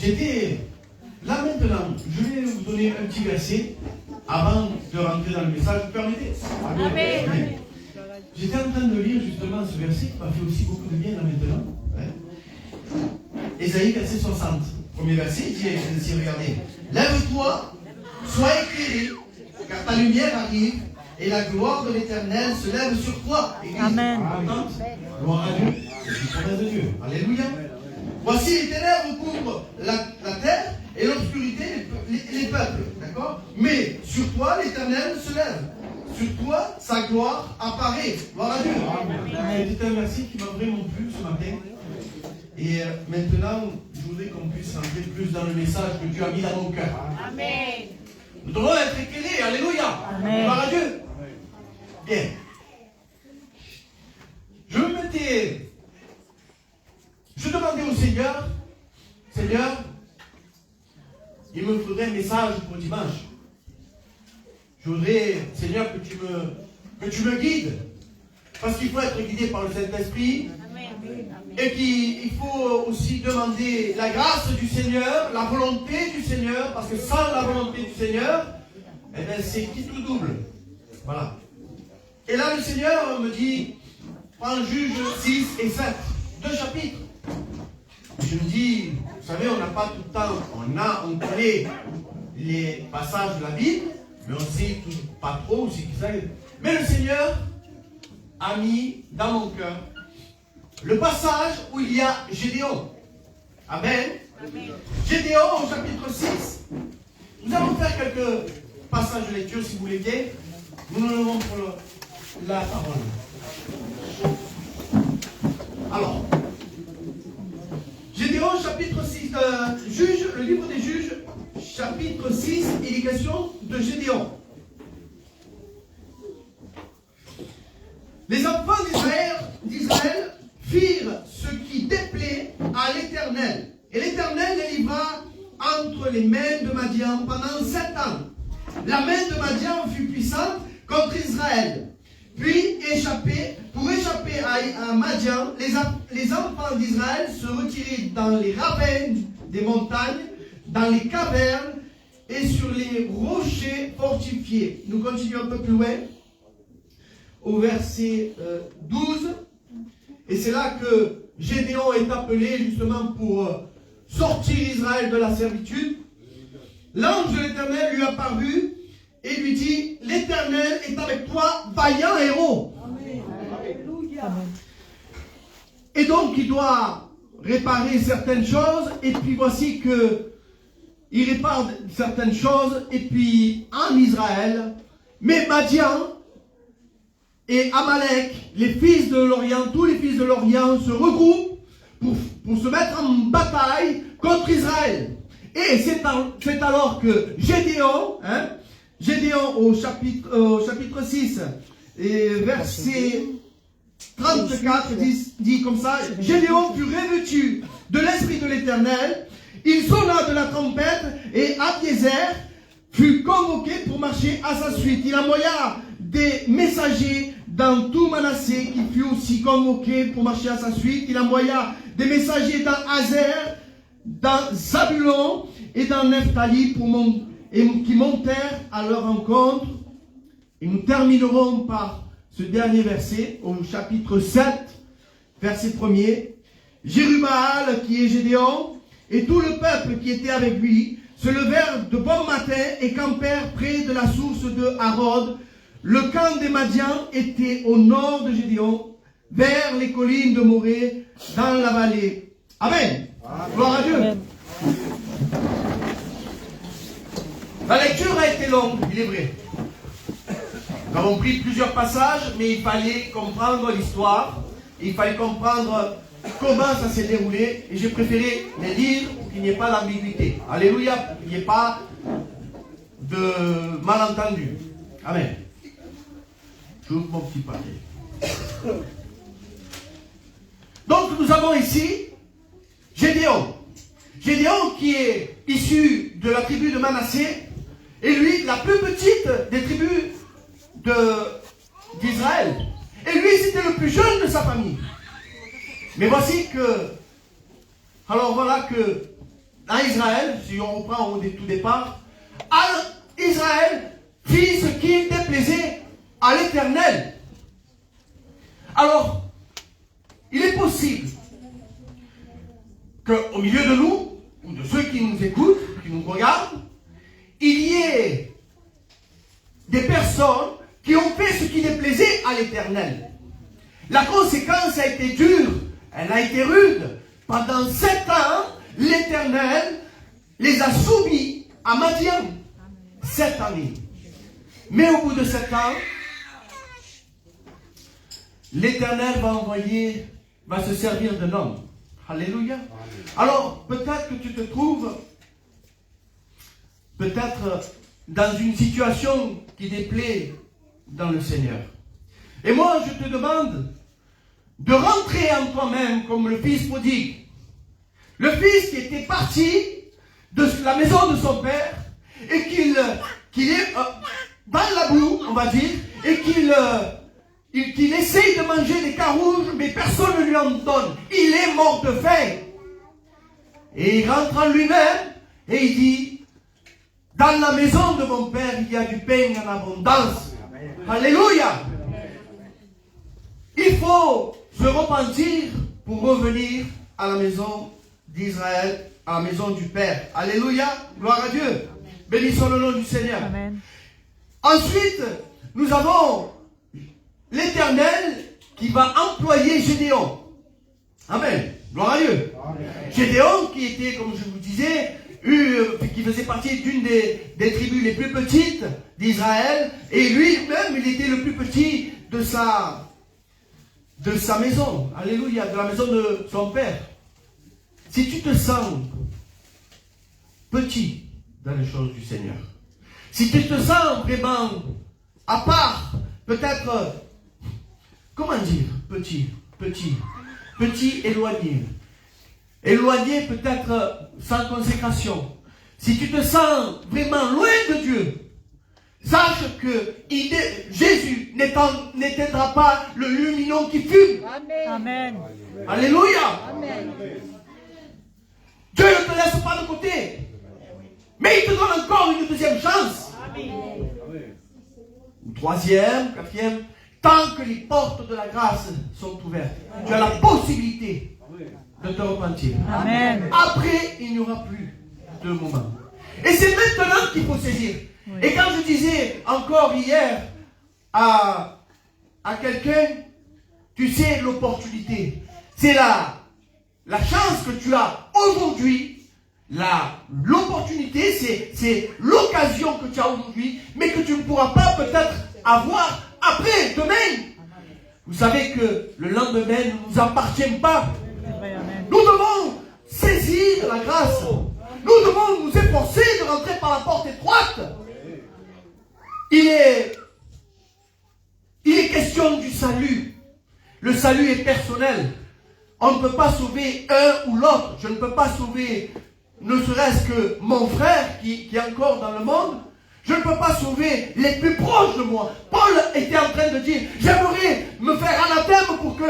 j'étais là maintenant. Je vais vous donner un petit verset avant de rentrer dans le message. Vous permettez? Amen. Amen. J'étais en train de lire justement ce verset qui m'a fait aussi beaucoup de bien là maintenant. Ésaïe verset 60. Premier verset, il dit ainsi, regardez. Lève-toi, sois éclairé, car ta lumière arrive et la gloire de l'Éternel se lève sur toi. Église. Amen. Gloire à Dieu. C'est du promesse de Dieu. Alléluia. Voici les ténèbres couvrent la terre et l'obscurité les peuples. D'accord? Mais sur toi, l'Éternel se lève. Sur toi, sa gloire apparaît. Gloire à Dieu. C'était un verset qui m'a vraiment plu ce matin. Et maintenant, je voudrais qu'on puisse rentrer plus dans le message que Dieu a mis dans mon cœur. Amen. Nous devons être éclairés. Alléluia. Amen. Gloire à Dieu. Bien. Je demandais au Seigneur, Seigneur, il me faudrait un message pour dimanche. Je voudrais, Seigneur, que tu me guides. Parce qu'il faut être guidé par le Saint-Esprit. Et qu'il faut aussi demander la grâce du Seigneur, la volonté du Seigneur. Parce que sans la volonté du Seigneur, eh bien, c'est qui tout double. Voilà. Et là, le Seigneur me dit, prends Juge 6 et 7, 2 chapitres. Je me dis, vous savez, on n'a pas tout le temps, on connaît les passages de la Bible, mais on ne sait pas trop aussi qui c'est. Mais le Seigneur a mis dans mon cœur le passage où il y a Gédéon. Amen. Amen. Gédéon au chapitre 6. Nous allons faire quelques passages de lecture si vous voulez bien. Nous nous levons pour la parole. Alors, Gédéon chapitre 6, le livre des Juges, chapitre 6, éducation de Gédéon. Les enfants d'Israël firent ce qui déplaît à l'Éternel. Et l'Éternel les livra entre les mains de Madian pendant 7 ans. La main de Madian fut puissante contre Israël. Puis, pour échapper à Madian, les enfants d'Israël se retiraient dans les ravins des montagnes, dans les cavernes et sur les rochers fortifiés. Nous continuons un peu plus loin, au verset 12. Et c'est là que Gédéon est appelé justement pour sortir Israël de la servitude. L'ange de l'Éternel lui apparut et lui dit, l'Éternel est avec toi, vaillant héros. Amen. Amen. Et donc il doit réparer certaines choses, et puis voici que il répare certaines choses, et puis en Israël, mais Madian et Amalek, les fils de l'Orient, tous les fils de l'Orient se regroupent pour se mettre en bataille contre Israël. Et c'est alors que Gédéon au chapitre 6, et verset 34 dit comme ça, Gédéon fut revêtu de l'Esprit de l'Éternel, il sonna de la trompette et Abiézer fut convoqué pour marcher à sa suite. Il envoya des messagers dans tout Manassé qui fut aussi convoqué pour marcher à sa suite. Il envoya des messagers dans Azer, dans Zabulon et dans Nephtali qui montèrent à leur rencontre. Et nous terminerons par ce dernier verset au chapitre 7, verset 1er. Jérubbaal, qui est Gédéon, et tout le peuple qui était avec lui, se levèrent de bon matin et campèrent près de la source de Harod. Le camp des Madians était au nord de Gédéon, vers les collines de Morée, dans la vallée. Amen. Amen. Gloire à Dieu. Amen. La lecture a été longue, il est vrai. Nous avons pris plusieurs passages, mais il fallait comprendre l'histoire. Il fallait comprendre comment ça s'est déroulé. Et j'ai préféré les lire pour qu'il n'y ait pas d'ambiguïté. Alléluia, pour qu'il n'y ait pas de malentendu. Amen. J'ouvre mon petit papier. Donc nous avons ici Gédéon. Gédéon qui est issu de la tribu de Manassé. Et lui, la plus petite des tribus d'Israël. Et lui, c'était le plus jeune de sa famille. Mais voici que, alors voilà que, à Israël, si on reprend au tout départ, Israël fit ce qui déplaisait à l'Éternel. Alors, il est possible qu'au milieu de nous, ou de ceux qui nous écoutent, qui nous regardent, il y ait des personnes qui ont fait ce qui déplaisait à l'Éternel. La conséquence a été dure, elle a été rude. Pendant 7 ans, l'Éternel les a soumis à Madian. 7 années. Mais au bout de 7 ans, l'Éternel va se servir d'un homme. Alléluia. Alors, peut-être que tu te trouves peut-être dans une situation qui déplaît dans le Seigneur. Et moi, je te demande de rentrer en toi-même comme le fils prodigue. Le fils qui était parti de la maison de son père et qu'il est dans la boue, on va dire, et qu'il essaye de manger des carouges, mais personne ne lui en donne. Il est mort de faim. Et il rentre en lui-même et il dit, dans la maison de mon père, il y a du pain en abondance. Alléluia. Il faut se repentir pour revenir à la maison d'Israël, à la maison du Père. Alléluia. Gloire à Dieu. Bénissons le nom du Seigneur. Amen. Ensuite, nous avons l'Éternel qui va employer Gédéon. Amen. Gloire à Dieu. Amen. Gédéon qui était, comme je vous disais, qui faisait partie d'une des tribus les plus petites d'Israël. Et lui-même, il était le plus petit de sa maison. Alléluia. De la maison de son père. Si tu te sens petit dans les choses du Seigneur, si tu te sens vraiment à part, peut-être, comment dire, petit, éloigné peut-être sans consécration, si tu te sens vraiment loin de Dieu, sache que Jésus n'éteindra pas le luminon qui fume. Amen. Alléluia. Amen. Dieu ne te laisse pas de côté. Mais il te donne encore une deuxième chance. Amen. Une troisième, quatrième. Tant que les portes de la grâce sont ouvertes, tu as la possibilité de te repentir. Amen. Après, il n'y aura plus de moment. Et c'est maintenant qu'il faut saisir. Oui. Et quand je disais encore hier à quelqu'un, tu sais, l'opportunité, c'est la chance que tu as aujourd'hui. L'opportunité, c'est l'occasion que tu as aujourd'hui, mais que tu ne pourras pas peut-être avoir après, demain. Vous savez que le lendemain ne nous appartient pas. Nous devons saisir la grâce. Nous devons nous efforcer de rentrer par la porte étroite. Il est question du salut. Le salut est personnel. On ne peut pas sauver un ou l'autre. Je ne peux pas sauver ne serait-ce que mon frère qui est encore dans le monde. Je ne peux pas sauver les plus proches de moi. Paul était en train de dire, j'aimerais me faire anathème pour que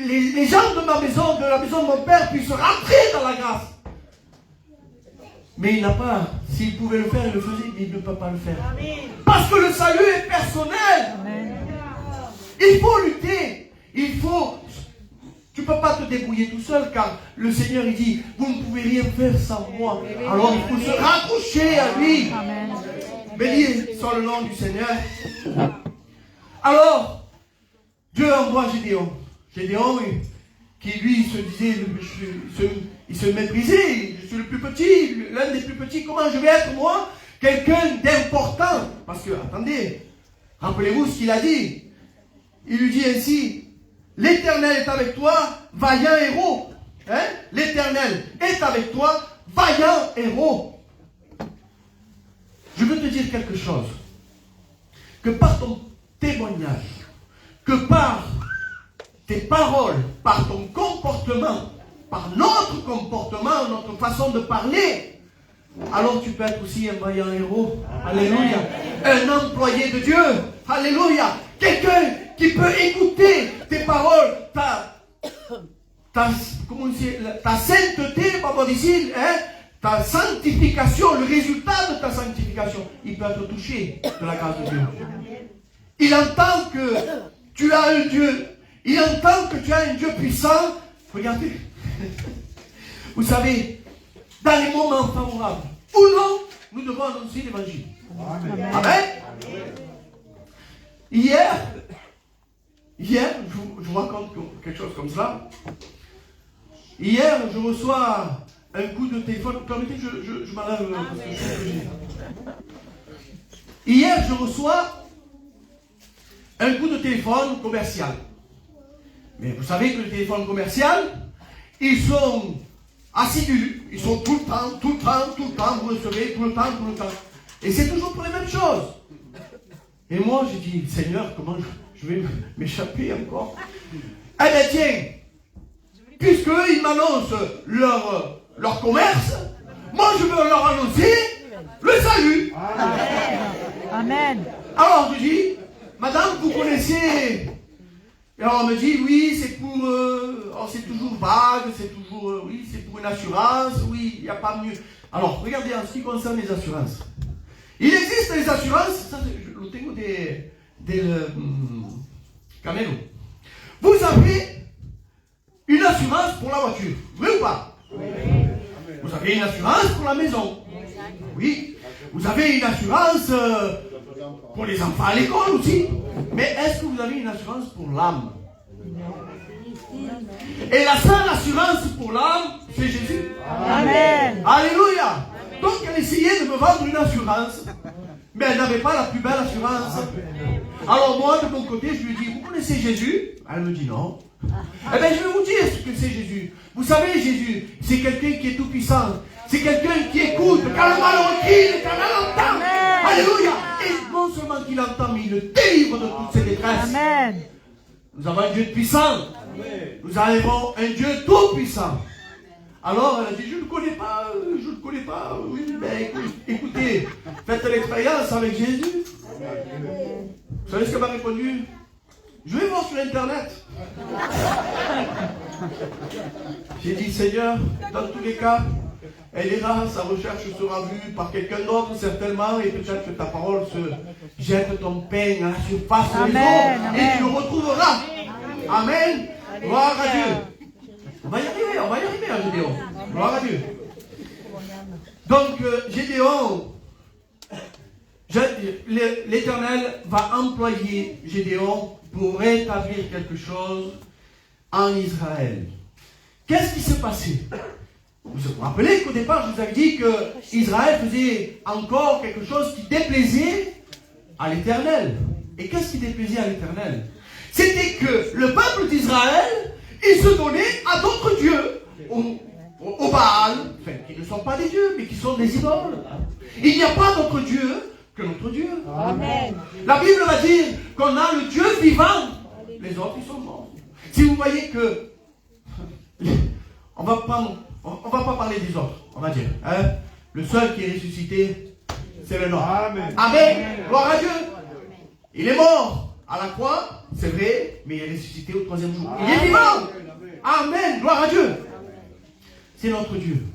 les gens de ma maison, de la maison de mon père, puissent rentrer dans la grâce. Mais il n'a pas, s'il pouvait le faire, il le faisait, mais il ne peut pas le faire. Parce que le salut est personnel. Amen. Il faut lutter. Tu ne peux pas te débrouiller tout seul, car le Seigneur, il dit, vous ne pouvez rien faire sans moi. Alors il faut se raccrocher à lui. Amen. Béni soit le nom du Seigneur. Alors, Dieu envoie Gédéon. Gédéon, qui lui se disait, il se méprisait, je suis le plus petit, l'un des plus petits, comment je vais être moi quelqu'un d'important? Parce que, attendez, rappelez-vous ce qu'il a dit. Il lui dit ainsi, l'Éternel est avec toi, vaillant héros. Hein? L'Éternel est avec toi, vaillant héros. Je veux te dire quelque chose. Que par ton témoignage, que par tes paroles, par ton comportement, par notre comportement, notre façon de parler, alors tu peux être aussi un vaillant héros. Alléluia. Un employé de Dieu. Alléluia. Quelqu'un qui peut écouter tes paroles, ta sainteté, comme on dit ici, hein, ta sanctification, le résultat de ta sanctification, il peut être touché de la grâce de Dieu. Il entend que tu as un Dieu. Il entend que tu as un Dieu puissant. Regardez. Vous savez, dans les moments favorables ou non, nous devons annoncer l'évangile. Amen. Amen. Hier, je vous raconte quelque chose comme ça. Hier, je reçois un coup de téléphone. Permettez que je m'enlève parce que je suis obligé. Hier, je reçois un coup de téléphone commercial. Mais vous savez que les téléphones commerciaux, ils sont assidus. Ils sont tout le temps, vous recevez tout le temps. Et c'est toujours pour les mêmes choses. Et moi, j'ai dit, Seigneur, comment je vais m'échapper encore? Eh bien, tiens, puisqu'ils m'annoncent leur commerce, moi, je veux leur annoncer le salut. Amen. Amen. Alors, je dis, madame, vous connaissez... Et alors on me dit, oui, c'est pour... c'est toujours vague, c'est toujours... oui, c'est pour une assurance, oui, il n'y a pas mieux. Alors, regardez, en ce qui concerne les assurances. Il existe des assurances, ça, je le tengo del Camelo. Vous avez une assurance pour la voiture, oui ou pas? Oui. Vous avez une assurance pour la maison. Oui. Vous avez une assurance pour les enfants à l'école aussi. Mais est-ce que vous avez une assurance pour l'âme? Et la seule assurance pour l'âme, c'est Jésus. Amen. Alléluia. Donc elle essayait de me vendre une assurance, mais elle n'avait pas la plus belle assurance. Alors moi, de mon côté, je lui dis, vous connaissez Jésus? Elle me dit non. Eh bien, je vais vous dire ce que c'est Jésus. Vous savez, Jésus, c'est quelqu'un qui est tout puissant. C'est quelqu'un qui écoute, quand le malheureux crie, l'Éternel entend. Alléluia. Et non seulement qu'il entend, mais il le délivre de toutes ses détresses. Amen. Nous avons un Dieu puissant. Nous avons un Dieu tout puissant. Alors, elle a dit, je ne connais pas. Oui, mais écoutez, faites l'expérience avec Jésus. Vous savez ce qu'elle m'a répondu? Je vais voir sur Internet. J'ai dit, Seigneur, dans tous les cas, elle ira, sa recherche sera vue par quelqu'un d'autre certainement, et peut-être que ta parole se jette ton pain à la surface des eaux, et tu le retrouveras. Amen. Gloire à Dieu. On va y arriver à Gédéon. Gloire à Dieu. Donc, Gédéon, l'Éternel va employer Gédéon pour rétablir quelque chose en Israël. Qu'est-ce qui s'est passé? Vous vous rappelez qu'au départ, je vous avais dit que Israël faisait encore quelque chose qui déplaisait à l'Éternel. Et qu'est-ce qui déplaisait à l'Éternel? C'était que le peuple d'Israël, il se donnait à d'autres dieux, au Baal, enfin, qui ne sont pas des dieux, mais qui sont des idoles. Il n'y a pas d'autre Dieu que notre Dieu. Amen. La Bible va dire qu'on a le Dieu vivant. Les autres, ils sont morts. Si vous voyez que... On va pas parler des autres, on va dire. Hein? Le seul qui est ressuscité, c'est le nôtre. Amen. Amen. Gloire à Dieu. Il est mort à la croix, c'est vrai, mais il est ressuscité au 3e jour. Il est vivant. Amen. Gloire à Dieu. C'est notre Dieu.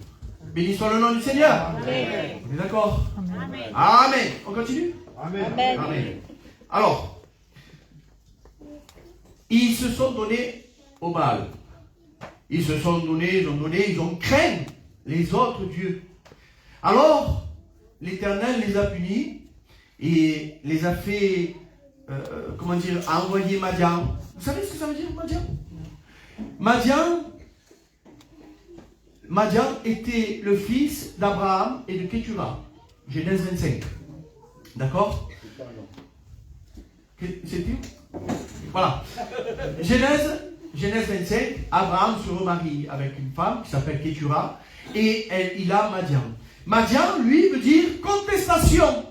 Béni soit le nom du Seigneur. Amen. On est d'accord? Amen. Amen. On continue? Amen. Amen. Alors, ils se sont donnés au Baal. Ils ont craint les autres dieux. Alors, l'Éternel les a punis et les a fait, a envoyé Madian. Vous savez ce que ça veut dire, Madian? Madian était le fils d'Abraham et de Kétura. Genèse 25. D'accord? C'est tout? Voilà. Genèse 25, Abraham se remarie avec une femme qui s'appelle Kétura et il a Madian. Madian, lui, veut dire contestation.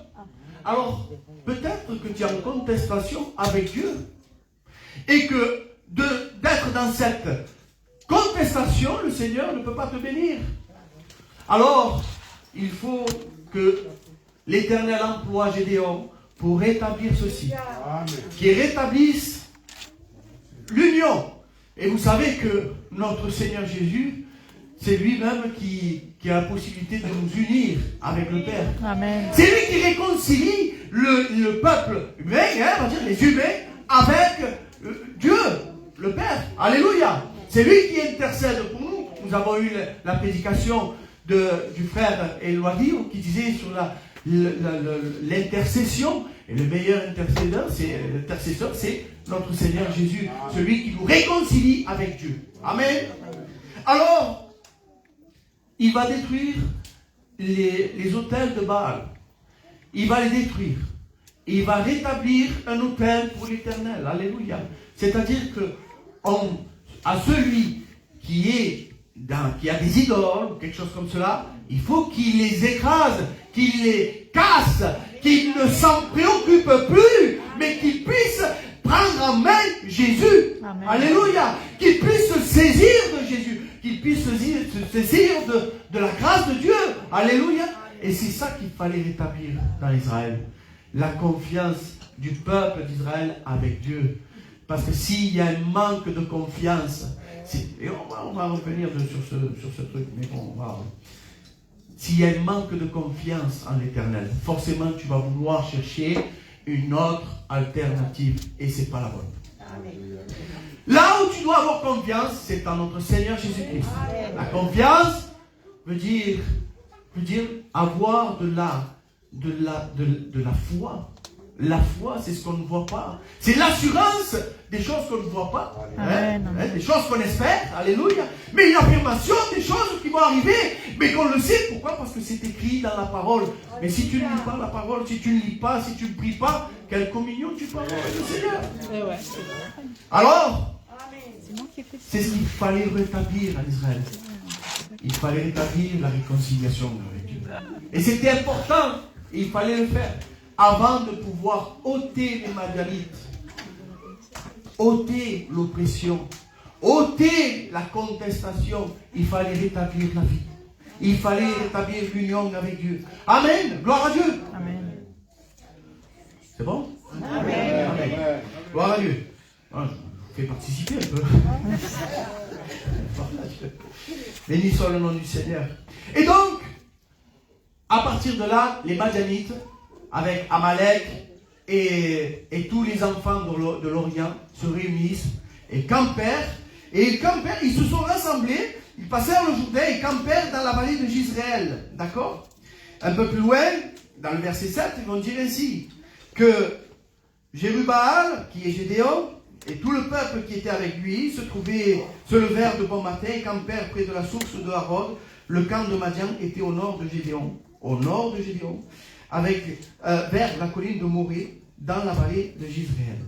Alors, peut-être que tu es en contestation avec Dieu et que d'être dans cette contestation, le Seigneur ne peut pas te bénir. Alors, il faut que l'Éternel emploie Gédéon pour rétablir ceci. Qu'il rétablisse l'union. Et vous savez que notre Seigneur Jésus, c'est lui-même qui a la possibilité de nous unir avec le Père. Amen. C'est lui qui réconcilie le peuple humain, on va dire les humains, avec Dieu, le Père. Alléluia. C'est lui qui intercède pour nous. Nous avons eu la prédication du frère Eloadio qui disait sur l'intercession. Et le meilleur intercesseur, c'est notre Seigneur Jésus, celui qui nous réconcilie avec Dieu. Amen. Alors, il va détruire les autels de Baal. Il va les détruire. Et il va rétablir un autel pour l'Éternel. Alléluia. C'est-à-dire que à celui qui a des idoles, ou quelque chose comme cela, il faut qu'il les écrase, qu'il les casse, qu'il ne s'en préoccupe plus, mais qu'il puisse prendre en main Jésus. Amen. Alléluia. Qu'il puisse se saisir de Jésus, qu'il puisse se saisir de la grâce de Dieu. Alléluia. Et c'est ça qu'il fallait rétablir dans Israël. La confiance du peuple d'Israël avec Dieu. Parce que s'il y a un manque de confiance, et on va revenir sur ce truc, mais bon, s'il y a un manque de confiance en l'Éternel, forcément tu vas vouloir chercher une autre alternative, et ce n'est pas la bonne. Amen. Là où tu dois avoir confiance, c'est en notre Seigneur Jésus-Christ. La confiance veut dire avoir de la foi. La foi, c'est ce qu'on ne voit pas. C'est l'assurance des choses qu'on ne voit pas. Des choses qu'on espère. Alléluia. Mais une affirmation des choses qui vont arriver. Mais qu'on le sait. Pourquoi? Parce que c'est écrit dans la parole. Mais si tu ne lis pas la parole, si tu ne lis pas, si tu ne pries pas, quelle communion tu peux avoir avec le Seigneur? Alors, c'est ce qu'il fallait rétablir en Israël. Il fallait rétablir la réconciliation avec Dieu. Et c'était important. Il fallait le faire. Avant de pouvoir ôter les Madianites, ôter l'oppression, ôter la contestation, il fallait rétablir la vie. Il fallait rétablir l'union avec Dieu. Amen. Gloire à Dieu. Amen. C'est bon? Amen. Amen. Gloire à Dieu. Je vous fais participer un peu. Béni soit le nom du Seigneur. Et donc, à partir de là, les Madianites, avec Amalek et tous les enfants de l'Orient se réunissent et campèrent. Et ils se sont rassemblés, ils passèrent le Jourdain et campèrent dans la vallée de Jezreel. D'accord? Un peu plus loin, dans le verset 7, ils vont dire ainsi, que Jérubaal, qui est Gédéon, et tout le peuple qui était avec lui se levèrent de bon matin et campèrent près de la source de Harod. Le camp de Madian était au nord de Gédéon. Vers la colline de Morée, dans la vallée de Jezreel.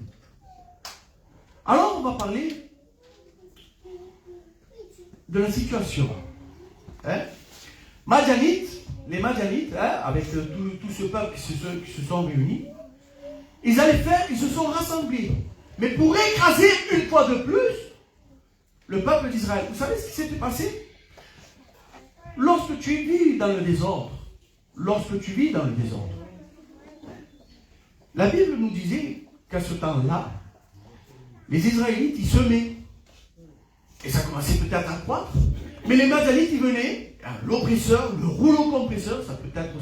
Alors, on va parler de la situation. Les Madianites, avec tout ce peuple qui se sont réunis, ils se sont rassemblés. Mais pour écraser une fois de plus le peuple d'Israël. Vous savez ce qui s'était passé? Lorsque tu vis dans le désordre, la Bible nous disait qu'à ce temps-là, les Israélites, ils semaient. Et ça commençait peut-être à croître. Mais les Madianites, ils venaient, l'oppresseur, le rouleau compresseur, ça peut être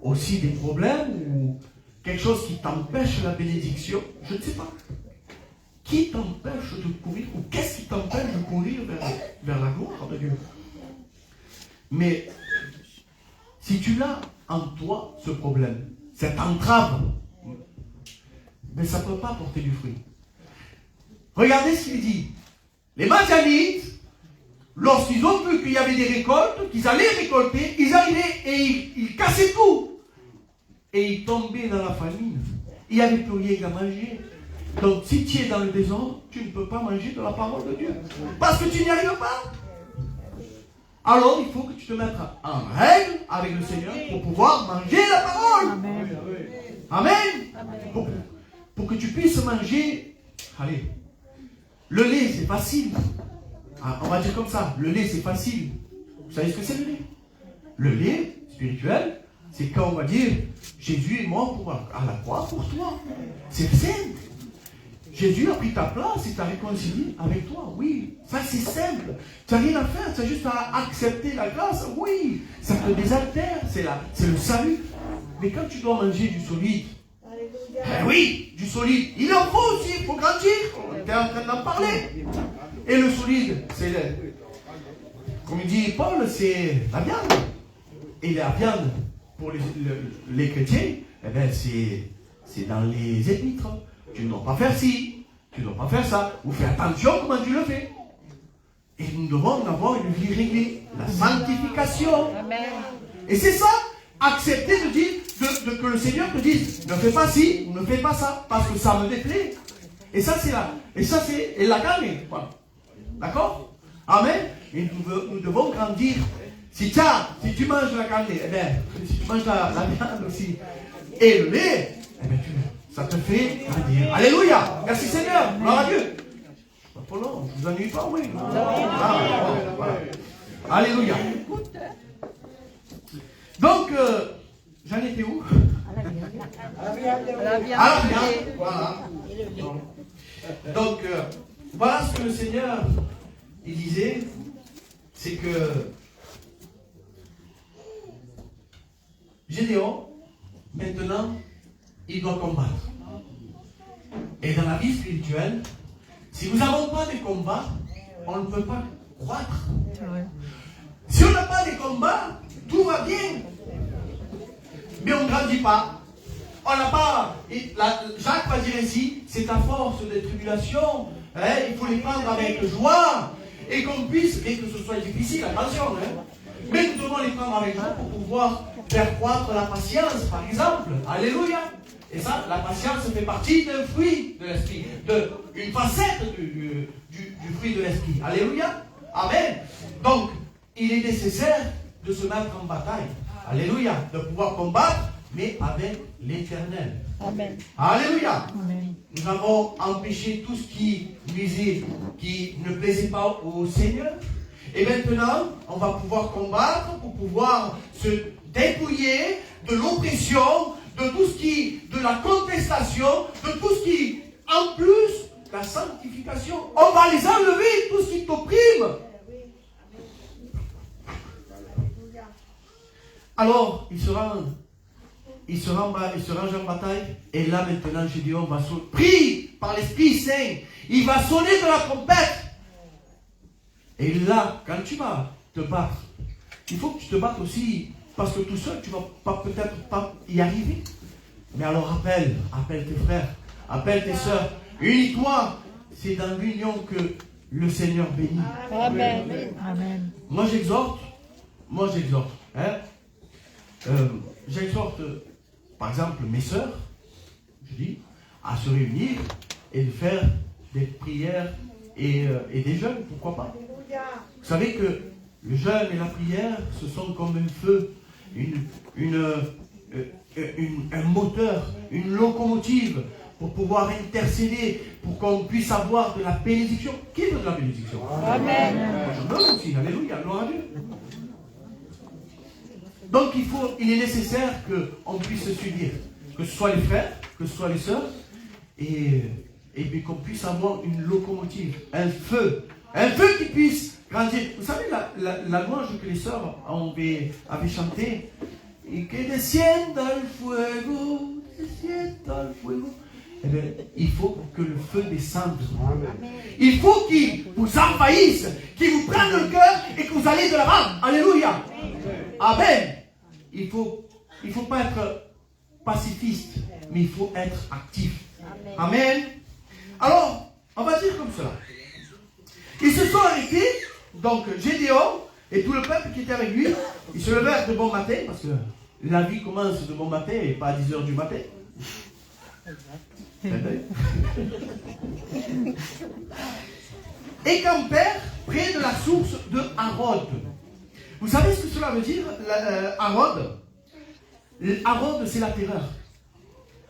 aussi des problèmes ou quelque chose qui t'empêche la bénédiction. Je ne sais pas. Qui t'empêche de courir ou qu'est-ce qui t'empêche de courir vers la gloire de Dieu? Mais si tu l'as en toi, ce problème, cette entrave, mais ça ne peut pas porter du fruit. Regardez ce qu'il dit. Les Madianites, lorsqu'ils ont vu qu'il y avait des récoltes, qu'ils allaient récolter, ils arrivaient et ils cassaient tout. Et ils tombaient dans la famine. Il n'y avait plus rien à manger. Donc si tu es dans le désordre, tu ne peux pas manger de la parole de Dieu. Parce que tu n'y arrives pas. Alors il faut que tu te mettes en règle avec le Seigneur pour pouvoir manger la parole. Amen. Amen. Pour que tu puisses manger. Allez. Le lait, c'est facile. On va dire comme ça. Le lait, c'est facile. Vous savez ce que c'est le lait? Le lait spirituel, c'est quand on va dire Jésus est mort à la croix pour toi. C'est simple. Jésus a pris ta place et t'a réconcilié avec toi. Oui, ça c'est simple. Tu n'as rien à faire, tu as juste à accepter la grâce. Oui, ça te désaltère, c'est le salut. Mais quand tu dois manger du solide, oui, du solide, il en faut aussi, il faut grandir. On est en train d'en parler. Et le solide, c'est comme dit Paul, c'est la viande. Et la viande, pour les chrétiens, eh ben c'est dans les épîtres. Tu ne dois pas faire ci, tu ne dois pas faire ça. Ou fais attention comment tu le fais. Et nous devons avoir une vie réglée. La sanctification. Amen. Et c'est ça, accepter de dire, que le Seigneur te dise, ne fais pas ci, ou ne fais pas ça, parce que ça me déplaît. Et ça c'est là. Et ça c'est la carne. Voilà. D'accord? Amen. Et nous devons grandir. Si tu manges la carne, eh bien, si tu manges la viande aussi, et le lait, eh bien, ça te fait grandir. Alléluia. Merci Seigneur. Gloire à Dieu. Pas long, je vous ennuie pas, oui. Voilà. Alléluia. Donc, j'en étais où? À la viande. Voilà. Donc, voilà ce que le Seigneur, il disait, c'est que Gédéon, maintenant, il doit combattre. Et dans la vie spirituelle, si nous n'avons pas de combat, on ne peut pas croître. Si on n'a pas de combat, tout va bien. Mais on ne grandit pas. On n'a pas. Jacques va dire ainsi, c'est à force des tribulations. Il faut les prendre avec joie. Et qu'on puisse, et que ce soit difficile, attention. Mais nous devons les prendre avec joie pour pouvoir faire croître la patience, par exemple. Alléluia. Et ça, la patience fait partie d'un fruit de l'esprit, d'une facette du fruit de l'esprit. Alléluia. Amen. Donc, il est nécessaire de se mettre en bataille. Alléluia. De pouvoir combattre, mais avec l'Éternel. Amen. Alléluia. Amen. Nous avons empêché tout ce qui nuisait, qui ne plaisait pas au Seigneur. Et maintenant, on va pouvoir combattre pour pouvoir se dépouiller de l'oppression, de tout ce qui, de la contestation, de tout ce qui, en plus, la sanctification. On va les enlever, tout ce qui t'opprime. Alors, il se range en bataille, et là maintenant, Gédéon va sonner, pris par l'Esprit Saint, il va sonner de la trompette. Et là, quand tu vas te battre, il faut que tu te battes aussi, parce que tout seul, tu ne vas peut-être pas y arriver. Mais alors appelle tes frères, appelle tes sœurs, unis-toi. C'est dans l'union que le Seigneur bénit. Amen. Amen. Moi j'exhorte, j'exhorte, par exemple, mes sœurs, je dis, à se réunir et de faire des prières et des jeûnes, pourquoi pas. Vous savez que le jeûne et la prière, ce sont comme un feu, un moteur, une locomotive pour pouvoir intercéder, pour qu'on puisse avoir de la bénédiction. Qui veut de la bénédiction? Amen. Je veux aussi, alléluia, gloire à Dieu. Donc il est nécessaire qu'on puisse s'unir, que ce soit les frères, que ce soit les sœurs, et puis qu'on puisse avoir une locomotive, un feu qui puisse grandir. Vous savez la louange que les sœurs avaient chantée, et que descienda el fuego, descienda el fuego. Eh bien, il faut que le feu descende. Amen. Il faut qu'il vous envahisse, qu'il vous prenne le cœur et que vous allez de l'avant. Alléluia. Amen. Il faut pas être pacifiste, mais il faut être actif. Amen. Alors, on va dire comme cela. Ils se sont arrêtés, donc Gédéon et tout le peuple qui était avec lui, ils se levèrent de bon matin, parce que la vie commence de bon matin et pas à 10h du matin. Et campèrent près de la source de Harod. Vous savez ce que cela veut dire, Harod? Harod, c'est la terreur.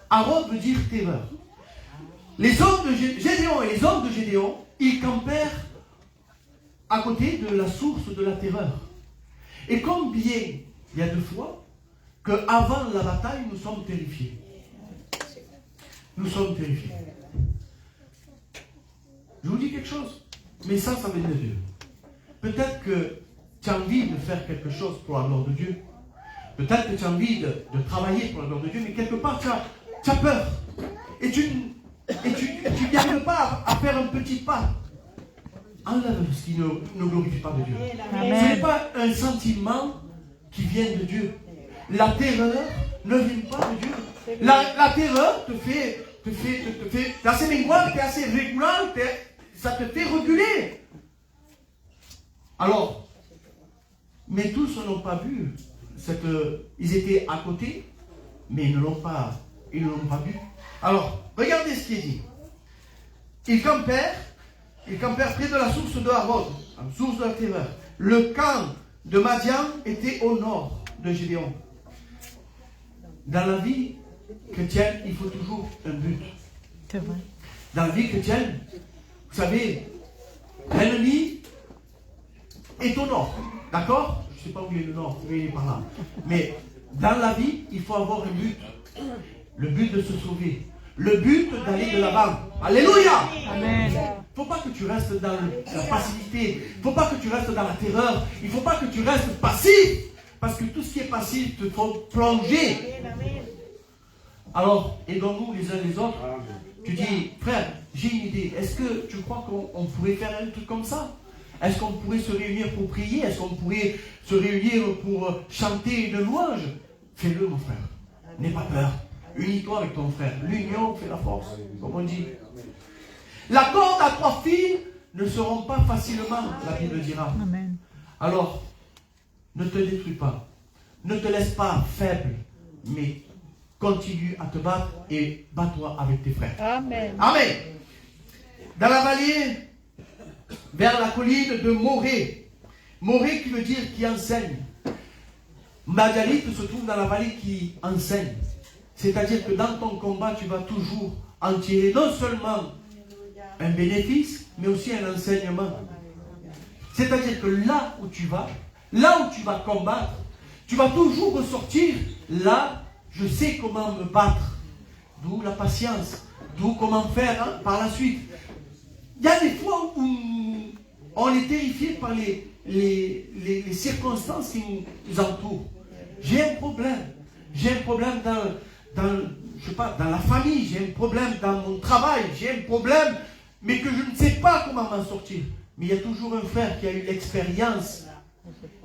Harod veut dire terreur. Les hommes de Gédéon et les hommes de Gédéon, ils campèrent à côté de la source de la terreur. Et combien il y a de fois qu'avant la bataille, nous sommes terrifiés. Nous sommes terrifiés. Je vous dis quelque chose. Mais ça vient de Dieu. Peut-être que tu as envie de faire quelque chose pour la gloire de Dieu. Peut-être que tu as envie de travailler pour la gloire de Dieu, mais quelque part tu as peur. Et tu n'y arrives pas à faire un petit pas. Enlève ce qui ne glorifie pas de Dieu. Amen. Ce n'est pas un sentiment qui vient de Dieu. La terreur ne vient pas de Dieu. La terreur te fait t'es assez lingual, t'es assez régulier, ça te fait reculer. Alors, mais tous n'ont pas vu. Ils étaient à côté, mais ils ne l'ont pas vu. Alors, regardez ce qui est dit. Ils campèrent près de la source de Harod, la source de la terreur. Le camp de Madian était au nord de Gédéon. Dans la vie chrétienne, il faut toujours un but. C'est vrai. Dans la vie chrétienne, vous savez, l'ennemi est au nord. D'accord? Je ne sais pas où il est le nord, il est par là. Mais dans la vie, il faut avoir un but. Le but de se sauver. Le but d'aller de l'avant. Alléluia! Amen. Il ne faut pas que tu restes dans la passivité. Il ne faut pas que tu restes dans la terreur. Il ne faut pas que tu restes passif. Parce que tout ce qui est passif te faut plonger. Alors, aidons-nous les uns les autres. Tu dis, frère, j'ai une idée. Est-ce que tu crois qu'on pourrait faire un truc comme ça? Est-ce qu'on pourrait se réunir pour prier? Est-ce qu'on pourrait se réunir pour chanter une louange? Fais-le, mon frère. N'aie pas peur. Unis-toi avec ton frère. L'union fait la force, comme on dit. La corde à 3 fils ne se rompt pas facilement, la Bible dira. Amen. Alors, ne te détruis pas. Ne te laisse pas faible, mais continue à te battre et bats-toi avec tes frères. Amen. Amen. Dans la vallée, vers la colline de Morée. Morée qui veut dire qui enseigne. Magalite se trouve dans la vallée qui enseigne. C'est-à-dire que dans ton combat, tu vas toujours en tirer non seulement un bénéfice, mais aussi un enseignement. C'est-à-dire que là où tu vas combattre, tu vas toujours ressortir. Là, je sais comment me battre. D'où la patience. D'où comment faire par la suite. Il y a des fois où on est terrifié par les circonstances qui nous entourent. J'ai un problème. J'ai un problème dans la famille. J'ai un problème dans mon travail. J'ai un problème, mais que je ne sais pas comment m'en sortir. Mais il y a toujours un frère qui a eu l'expérience.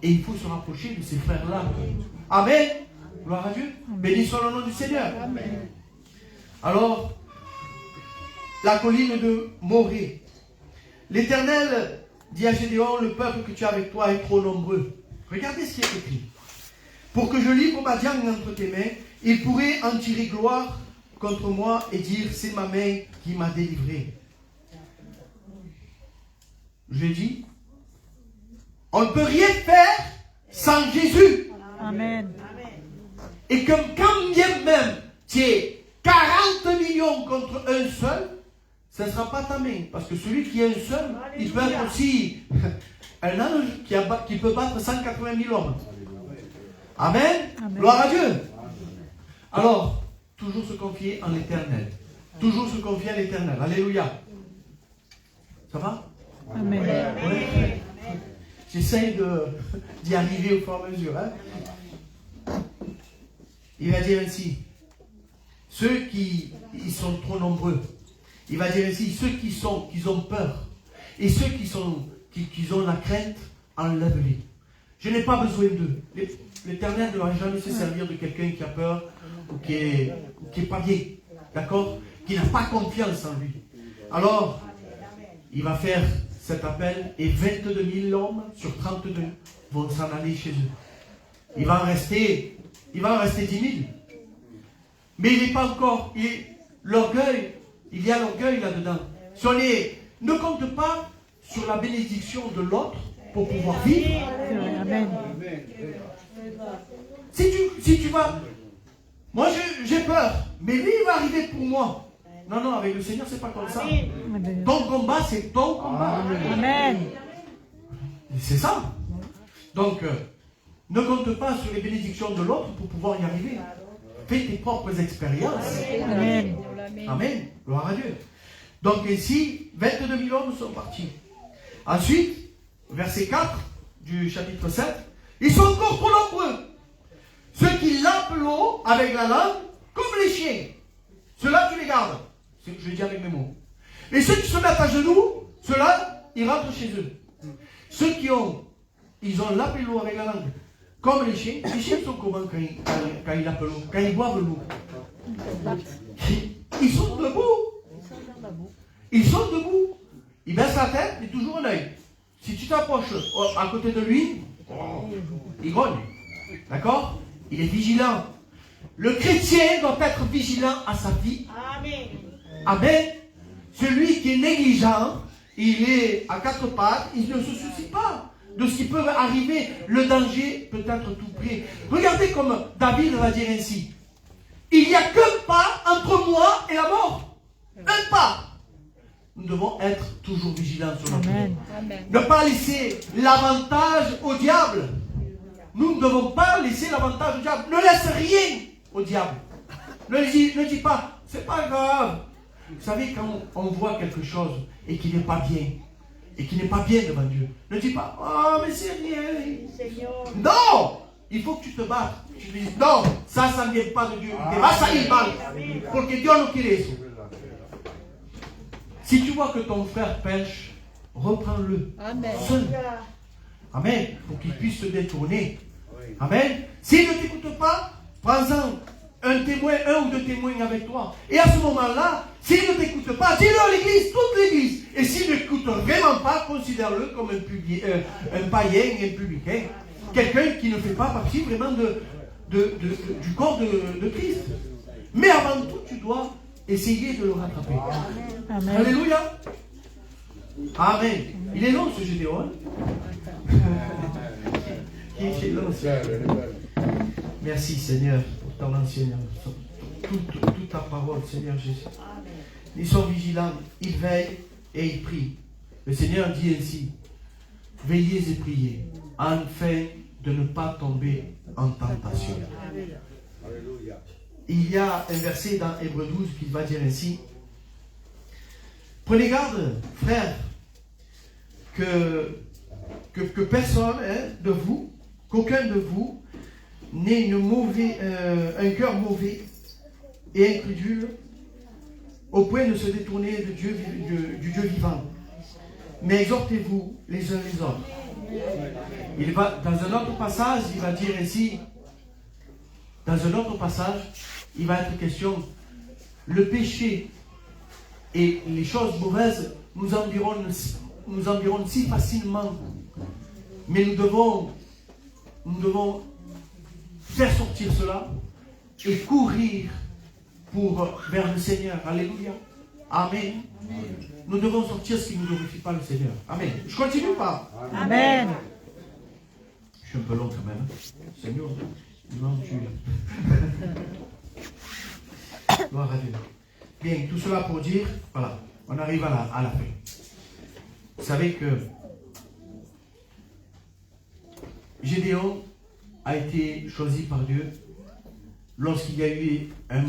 Et il faut se rapprocher de ces frères-là. Amen. Gloire à Dieu. Béni soit le nom du Seigneur. Amen. Alors, la colline de Morée. L'Éternel dit à Gédéon, le peuple que tu as avec toi est trop nombreux. Regardez ce qui est écrit. Pour que je livre Madian entre tes mains, il pourrait en tirer gloire contre moi et dire, c'est ma main qui m'a délivré. Je dis, on ne peut rien faire sans Jésus. Amen. Et comme quand bien même tu es 40 millions contre un seul, ce ne sera pas ta main. Parce que celui qui est un seul, il peut être aussi un ange qui peut battre 180 000 hommes. Amen. Amen. Gloire à Dieu. Alors, toujours se confier en l'Éternel. Toujours se confier à l'Éternel. Alléluia. Ça va? Amen. Ouais. J'essaye d'y arriver au fur et à mesure. Il va dire ainsi, ceux qui ils sont trop nombreux. Il va dire ainsi, ceux qui ont peur. Et ceux qui ont la crainte, enlève-les. Je n'ai pas besoin d'eux. L'Éternel ne va jamais se servir de quelqu'un qui a peur ou qui est pas bien. D'accord? Qui n'a pas confiance en lui. Alors, il va faire cet appel et 22 000 hommes sur 32 vont s'en aller chez eux. Il va en rester 10 000. Mais il n'est pas encore. L'orgueil, il y a l'orgueil là-dedans. Ne compte pas sur la bénédiction de l'autre pour pouvoir vivre. Amen. Si tu vas. Moi j'ai peur, mais lui il va arriver pour moi. Non, avec le Seigneur, c'est pas comme ça. Ton combat, c'est ton combat. Amen. C'est ça. Donc, ne compte pas sur les bénédictions de l'autre pour pouvoir y arriver. Fais tes propres expériences. Amen. Amen. Gloire à Dieu. Donc ainsi, 22 000 hommes sont partis. Ensuite, verset 4 du chapitre 7, ils sont encore trop nombreux. Ceux qui lapent l'eau avec la langue, comme les chiens. Ceux-là, tu les gardes. C'est ce que je dis avec mes mots. Et ceux qui se mettent à genoux, ceux-là, ils rentrent chez eux. Ceux qui ils ont lapé l'eau avec la langue, comme les chiens sont comment quand ils lapent l'eau, quand ils boivent l'eau? Ils sont debout. Ils sont debout. Ils baissent la tête, mais toujours un œil. Si tu t'approches à côté de lui, il grogne. D'accord? Il est vigilant. Le chrétien doit être vigilant à sa vie. Amen. Amen. Celui qui est négligent, il est à quatre pattes, il ne se soucie pas de ce qui peut arriver. Le danger peut être tout près. Regardez comme David va dire ainsi. Il n'y a qu'un pas entre moi et la mort. Un pas. Nous devons être toujours vigilants sur notre vie. Ne pas laisser l'avantage au diable. Nous ne devons pas laisser l'avantage au diable. Ne laisse rien au diable. Ne dis pas, c'est pas grave. Vous savez, quand on voit quelque chose et qui n'est pas bien, devant Dieu, ne dis pas, oh, mais c'est rien. Non! Il faut que tu te battes. Tu dis, non, ça ne vient pas de Dieu. Ça il mal. Pour que Dieu nous quitte. Si tu vois que ton frère pêche, reprends-le. Amen. Seul. Amen. Pour qu'il puisse se détourner. Amen. S'il ne t'écoute pas, prends-en un ou deux témoins avec toi. Et à ce moment-là, s'il ne t'écoute pas, dis-le à l'église, toute l'église. Et s'il n'écoute vraiment pas, considère-le comme un païen, un publicain. Quelqu'un qui ne fait pas partie vraiment du corps de Christ. Mais avant tout, tu dois essayer de le rattraper. Amen. Alléluia. Amen. Il est long ce Gédéon. Merci Seigneur pour ton enseignement. Toute ta parole, Seigneur Jésus. Ils sont vigilants, ils veillent et ils prient. Le Seigneur dit ainsi, veillez et priez, afin de ne pas tomber en tentation. Il y a un verset dans Hébreux 12 qui va dire ainsi, prenez garde, frères, que personne de vous, qu'aucun de vous n'ait un cœur mauvais et incrédule au point de se détourner de Dieu, du Dieu vivant. Mais exhortez-vous les uns les autres. Il va, dans un autre passage, il va dire ainsi, dans un autre passage, il va être question, le péché et les choses mauvaises nous environnent si facilement, mais nous devons faire sortir cela et courir vers le Seigneur. Alléluia. Amen. Nous devons sortir ce qui ne glorifie pas le Seigneur. Amen. Je continue pas. Amen. Je suis un peu long quand même. Seigneur, il m'en tue. Gloire à Dieu. Bien, tout cela pour dire, voilà, on arrive à la fin. Vous savez que Gédéon a été choisi par Dieu lorsqu'il y a eu un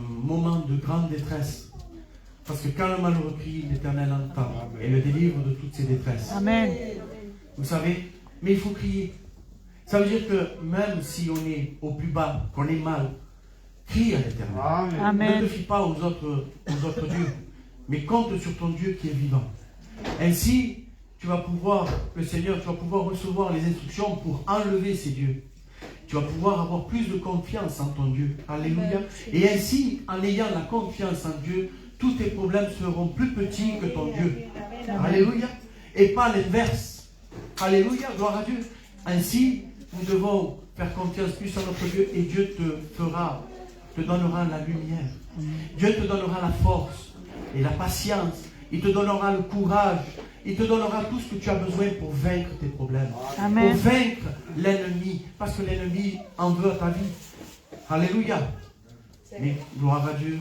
moment de grande détresse. Parce que quand le malheureux crie, l'Éternel entend et le délivre de toutes ses détresses. Amen. Vous savez, mais il faut crier. Ça veut dire que même si on est au plus bas, qu'on est mal, crie à l'Éternel. Amen. Ne te fie pas aux autres dieux, mais compte sur ton Dieu qui est vivant. Ainsi, tu vas pouvoir recevoir les instructions pour enlever ces dieux. Tu vas pouvoir avoir plus de confiance en ton Dieu. Alléluia. Et ainsi, en ayant la confiance en Dieu, tous tes problèmes seront plus petits que ton Dieu. Alléluia. Et pas l'inverse. Alléluia. Gloire à Dieu. Ainsi, nous devons faire confiance plus en notre Dieu et Dieu te donnera la lumière. Dieu te donnera la force et la patience. Il te donnera le courage. Il te donnera tout ce que tu as besoin pour vaincre tes problèmes. Amen. Pour vaincre l'ennemi. Parce que l'ennemi en veut à ta vie. Alléluia. Mais gloire à Dieu,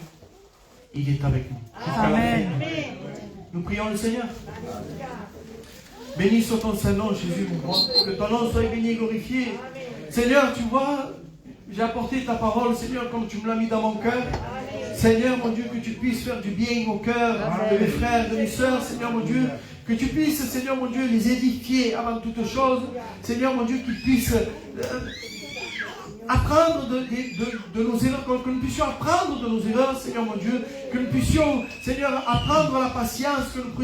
il est avec nous. Jusqu'à la Amen. fin. Nous prions le Seigneur. Béni soit ton Saint-Nom, Jésus, mon roi. Que ton nom soit béni et glorifié. Seigneur, tu vois, j'ai apporté ta parole, Seigneur, comme tu me l'as mis dans mon cœur. Seigneur, mon Dieu, que tu puisses faire du bien au cœur de mes frères, de mes sœurs, Seigneur, mon Dieu. Que tu puisses, Seigneur, mon Dieu, les édifier avant toute chose. Seigneur, mon Dieu, qu'ils puissent apprendre de nos erreurs, que nous puissions apprendre de nos erreurs, Seigneur mon Dieu, que nous puissions, Seigneur, apprendre la patience, que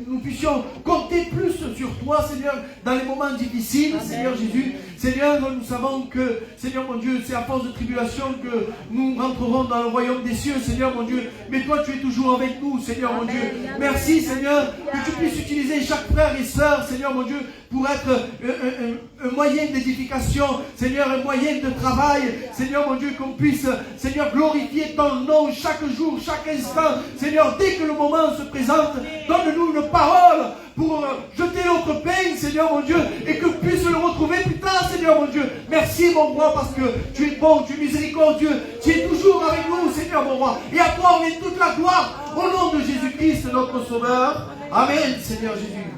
nous puissions compter plus sur toi, Seigneur, dans les moments difficiles, Seigneur Jésus. Seigneur, nous savons que, Seigneur mon Dieu, c'est à force de tribulation que nous rentrerons dans le royaume des cieux, Seigneur mon Dieu. Mais toi, tu es toujours avec nous, Seigneur mon Dieu. Merci, Seigneur, que tu puisses utiliser chaque frère et sœur, Seigneur mon Dieu, pour être un moyen d'édification, Seigneur, un moyen de travail, Seigneur mon Dieu, qu'on puisse, Seigneur, glorifier ton nom chaque jour, chaque instant, Seigneur, dès que le moment se présente, donne-nous une parole pour jeter notre pain, Seigneur mon Dieu, et que puisse le retrouver plus tard, Seigneur mon Dieu. Merci mon roi, parce que tu es bon, tu es miséricordieux, tu es toujours avec nous, Seigneur mon roi, et à toi on met toute la gloire, au nom de Jésus-Christ, notre Sauveur. Amen, Seigneur Jésus.